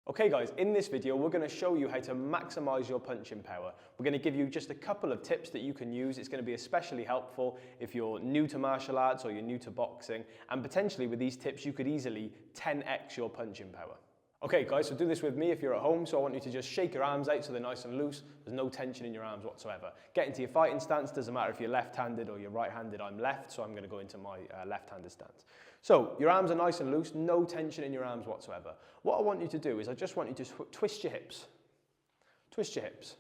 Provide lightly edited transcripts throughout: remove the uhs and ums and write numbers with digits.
Okay guys, in this video we're going to show you how to maximize your punching power. We're going to give you just a couple of tips that you can use. It's going to be especially helpful if you're new to martial arts or you're new to boxing, and potentially with these tips you could easily 10x your punching power. Okay guys, so do this with me if you're at home. So I want you to just shake your arms out so they're nice and loose. There's no tension in your arms whatsoever. Get into your fighting stance. Doesn't matter if you're left-handed or you're right-handed. I'm left, so I'm going to go into my left-handed stance. So your arms are nice and loose, no tension in your arms whatsoever. What I want you to do is I just want you to twist your hips. Twist your hips.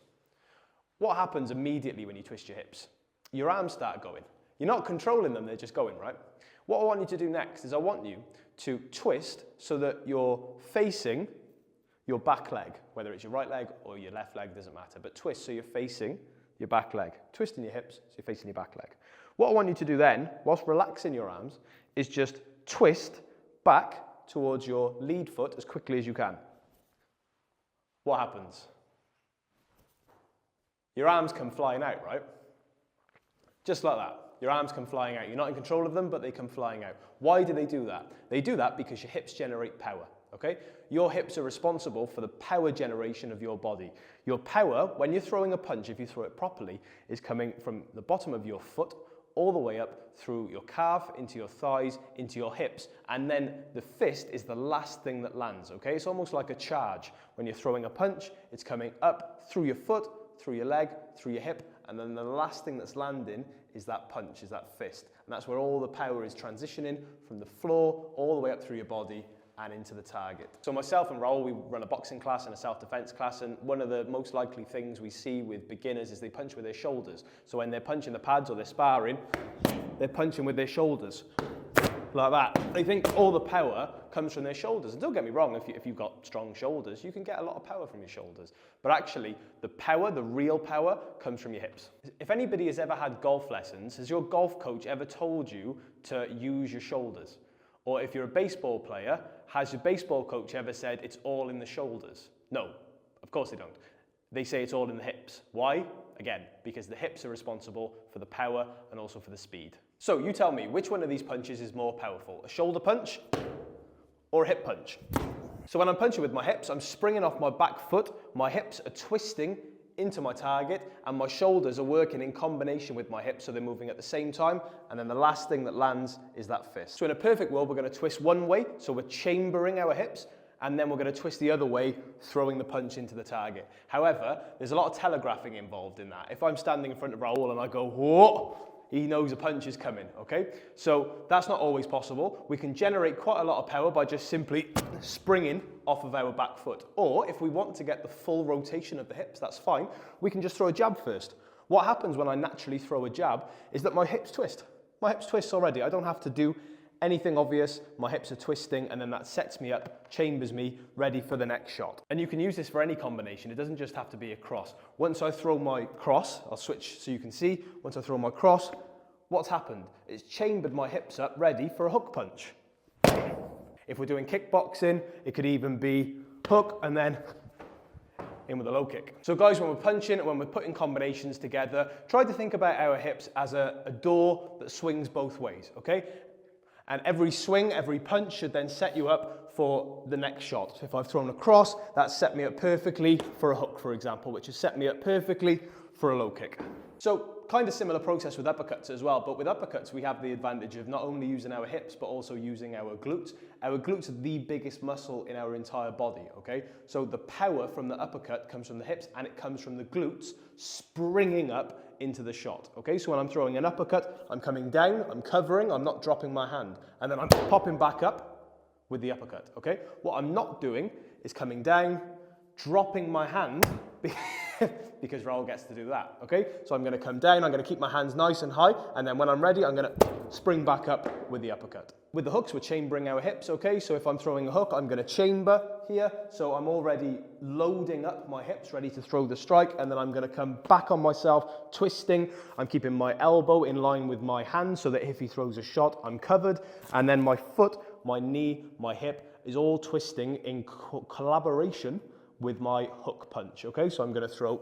What happens immediately when you twist your hips? Your arms start going. You're not controlling them, they're just going, right? What I want you to do next is I want you to twist so that you're facing your back leg, whether it's your right leg or your left leg, doesn't matter, but twist so you're facing your back leg. Twisting your hips so you're facing your back leg. What I want you to do then, whilst relaxing your arms, is just twist back towards your lead foot as quickly as you can. What happens? Your arms come flying out, right? Just like that. Your arms come flying out. You're not in control of them, but they come flying out. Why do they do that? They do that because your hips generate power, okay? Your hips are responsible for the power generation of your body. Your power, when you're throwing a punch, if you throw it properly, is coming from the bottom of your foot all the way up through your calf, into your thighs, into your hips, and then the fist is the last thing that lands, okay? It's almost like a charge. When you're throwing a punch, it's coming up through your foot, through your leg, through your hip, and then the last thing that's landing is that punch, is that fist. And that's where all the power is transitioning from the floor all the way up through your body and into the target. So myself and Raul, we run a boxing class and a self-defense class, and one of the most likely things we see with beginners is they punch with their shoulders. So when they're punching the pads or they're sparring, they're punching with their shoulders, like that. They think all the power comes from their shoulders. And don't get me wrong, if you've got strong shoulders, you can get a lot of power from your shoulders. But actually, the power, the real power, comes from your hips. If anybody has ever had golf lessons, has your golf coach ever told you to use your shoulders? Or if you're a baseball player, has your baseball coach ever said it's all in the shoulders? No, of course they don't. They say it's all in the hips. Why? Again, because the hips are responsible for the power and also for the speed. So you tell me, which one of these punches is more powerful? A shoulder punch or a hip punch? So when I'm punching with my hips, I'm springing off my back foot, my hips are twisting into my target, and my shoulders are working in combination with my hips, so they're moving at the same time, and then the last thing that lands is that fist. So in a perfect world, we're going to twist one way, so we're chambering our hips, and then we're going to twist the other way, throwing the punch into the target. However, there's a lot of telegraphing involved in that. If I'm standing in front of Raul and I go, whoa, he knows a punch is coming, okay? So that's not always possible. We can generate quite a lot of power by just simply springing off of our back foot. Or if we want to get the full rotation of the hips, that's fine. We can just throw a jab first. What happens when I naturally throw a jab is that my hips twist. My hips twist already. I don't have to do anything obvious. My hips are twisting, and then that sets me up, chambers me, ready for the next shot. And you can use this for any combination. It doesn't just have to be a cross. Once I throw my cross, I'll switch so you can see. Once I throw my cross, what's happened? It's chambered my hips up, ready for a hook punch. If we're doing kickboxing, it could even be hook and then in with a low kick. So guys, when we're punching and when we're putting combinations together, try to think about our hips as a door that swings both ways, okay? And every swing, every punch should then set you up for the next shot. So if I've thrown a cross, that's set me up perfectly for a hook, for example, which has set me up perfectly for a low kick. So kind of similar process with uppercuts as well, but with uppercuts we have the advantage of not only using our hips but also using our glutes. Our glutes are the biggest muscle in our entire body, okay? So the power from the uppercut comes from the hips and it comes from the glutes springing up into the shot, okay? So when I'm throwing an uppercut, I'm coming down, I'm covering, I'm not dropping my hand, and then I'm popping back up with the uppercut, okay? What I'm not doing is coming down, dropping my hand, because Raul gets to do that, okay? So I'm going to come down, I'm going to keep my hands nice and high, and then when I'm ready, I'm going to spring back up with the uppercut. With the hooks, we're chambering our hips, okay? So if I'm throwing a hook, I'm going to chamber here, so I'm already loading up my hips, ready to throw the strike, and then I'm going to come back on myself, twisting. I'm keeping my elbow in line with my hand so that if he throws a shot, I'm covered, and then my foot, my knee, my hip is all twisting in collaboration with my hook punch, okay? So I'm going to throw,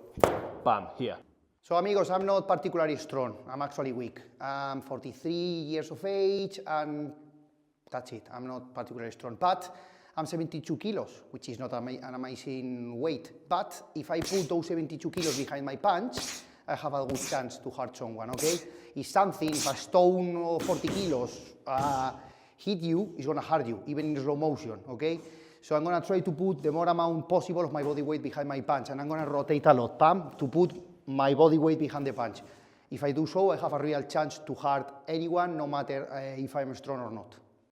bam, here. So amigos, I'm not particularly strong. I'm actually weak. I'm 43 years of age and that's it. I'm not particularly strong. But I'm 72 kilos, which is not an amazing weight. But if I put those 72 kilos behind my punch, I have a good chance to hurt someone, okay? If something, if a stone or 40 kilos hit you, it's gonna hurt you, even in slow motion, okay? So I'm gonna try to put the more amount possible of my body weight behind my punch, and I'm gonna rotate a lot, pam, to put my body weight behind the punch. If I do so, I have a real chance to hurt anyone, no matter if I'm strong or not.